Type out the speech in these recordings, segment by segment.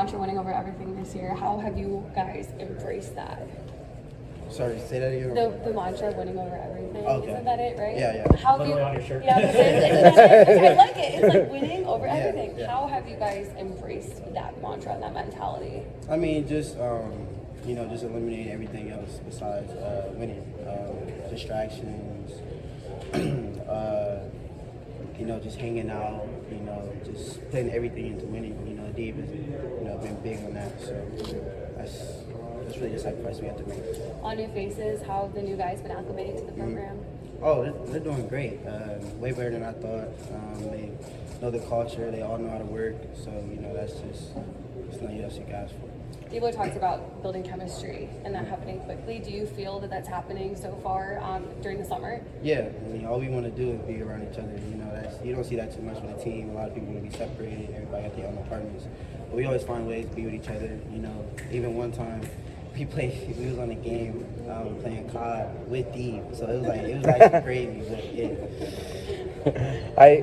mantra winning over everything this year. How have you guys embraced that? Sorry, say that again. The mantra winning over everything. Okay. Isn't that it, right? Yeah, yeah. How have you, Literally on your shirt. Yeah, I like it. It's like winning over Yeah, everything. yeah. How have you guys embraced that mantra and that mentality? I mean, just just eliminate everything else besides winning. Distractions. Just hanging out. Just putting everything into winning. Dave has been big on that. So that's really the sacrifice we have to make. On new faces, how have the new guys been acclimating to the program? Oh, they're doing great. Way better than I thought. They know the culture. They all know how to work. So that's just nothing else you can ask for. People talked about building chemistry and that happening quickly. Do you feel that that's happening so far during the summer? Yeah, all we want to do is be around each other. You don't see that too much with a team. A lot of people want to be separated. Everybody got their own apartments. But we always find ways to be with each other. Even one time we was on a game playing COD with Dave. So it was like crazy. But yeah.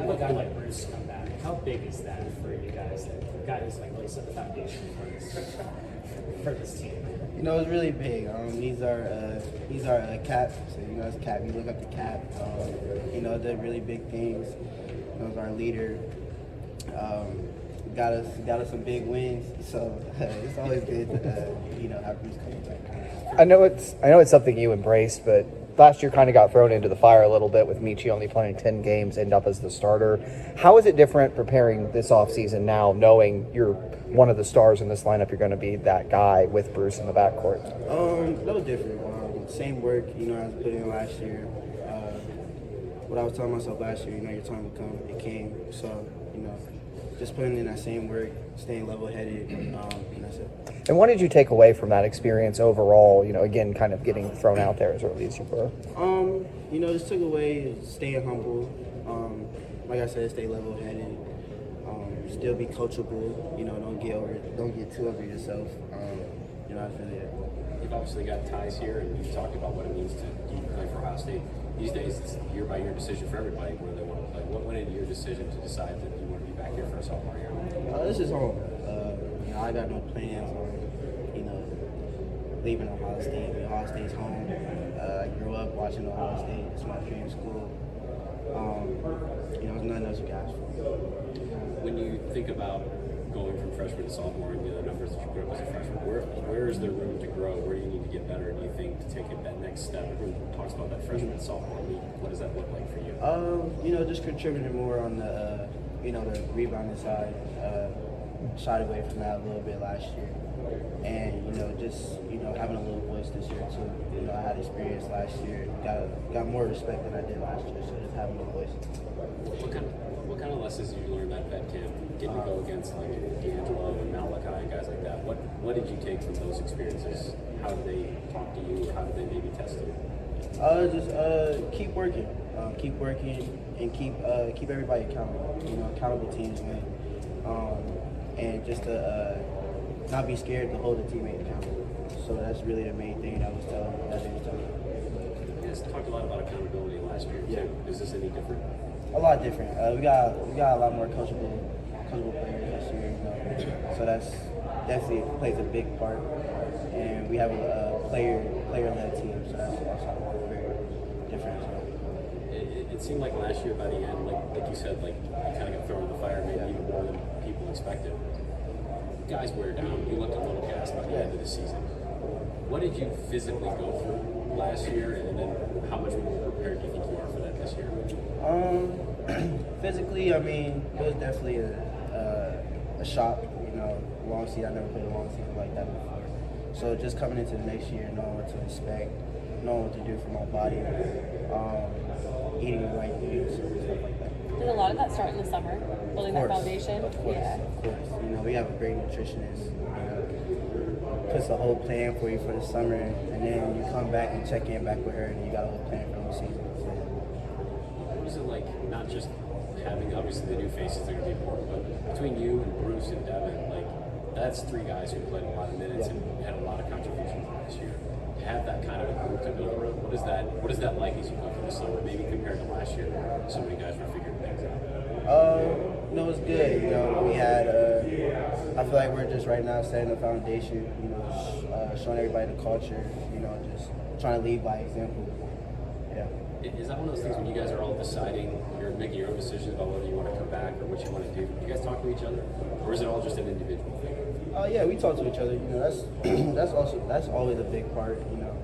Have a guy like Bruce come back. How big is that for you guys? That guy who's like really set the foundation for this team. It's really big. He's our cap. So as cap, you look up to cap. Did really big things. He's our leader. Got us some big wins. So it's always good to have Bruce coming back. I know it's something you embrace, but last year kind of got thrown into the fire a little bit with Michi only playing 10 games, end up as the starter. How is it different preparing this offseason now, knowing you're one of the stars in this lineup, you're going to be that guy with Bruce in the backcourt? No different. Same work, I was putting in last year. What I was telling myself last year, your time will come. It came. So, just putting in that same work, staying level-headed, and that's it. And what did you take away from that experience overall, again, kind of getting thrown out there as early as you were? Just took away staying humble. Like I said, stay level-headed. Still be coachable. Don't get too over yourself. I feel it. You've obviously got ties here, and you've talked about what it means to play for Ohio State. These days, it's year-by-year decision for everybody where they want to play. What went into your decision to decide that you want to be back here for a sophomore year? This is home. I got no plans on, leaving Ohio State. Ohio State's home. I grew up watching Ohio State. It's my dream school. There's nothing else you can ask for. When you think about going from freshman to sophomore and the numbers that you put up as a freshman, where is there room to grow? Where do you need to get better, do you think, to take it that next step? Everyone talks about that freshman and sophomore week. What does that look like for you? Just contributing more on the rebounding side. Shied away from that a little bit last year. And, having a little voice this year too. I had experience last year. Got more respect than I did last year, so just having a voice. What kind of lessons did you learn at vet camp? Getting to go against like D'Angelo and Malachi and guys like that. What did you take from those experiences? How did they talk to you? How did they maybe test you? Keep working. Keep working and keep everybody accountable. Accountable teams win. And just to not be scared to hold a teammate accountable. So that's really the main thing that they was telling me. You guys talked a lot about accountability last year too. Yeah. Is this any different? A lot different. We got a lot more coachable players this year. So that's definitely plays a big part. And we have a player-led team. So that's also very different as well. It seemed like last year by the end, like you said, you kind of got thrown in the fire, maybe even more than people expected. Guys wear down. You looked a little gassed by the end of the season. What did you physically go through last year, and then how much more prepared do you think you are for that this year? Physically, it was definitely a shock. Long season. I never played a long season like that before. So just coming into the next year, knowing what to expect, knowing what to do for my body, eating the right things, stuff like that. Did a lot of that start in the summer, building that foundation? Of course, Yeah. of course. We have a great nutritionist. Puts a whole plan for you for the summer, and then you come back and check in back with her, and you got a whole plan for the season. So. What was it like, not just having, obviously, the new faces that are going to be important, but between you and Bruce and Devin, that's three guys who played a lot of minutes and had a lot of contributions this year. To have that kind of a group to build around, what is that like as you go through the summer, maybe compared to last year, so many guys were figuring things out? It was good. We had a I feel like we're just right now setting the foundation, you know, showing everybody the culture, you know, just trying to lead by example. Yeah. Is that one of those things when you guys are all deciding, you're making your own decisions about whether you want to come back or what you want to do? Do you guys talk to each other, or is it all just an individual thing? Yeah, we talk to each other. You know, that's that's always a big part. You know,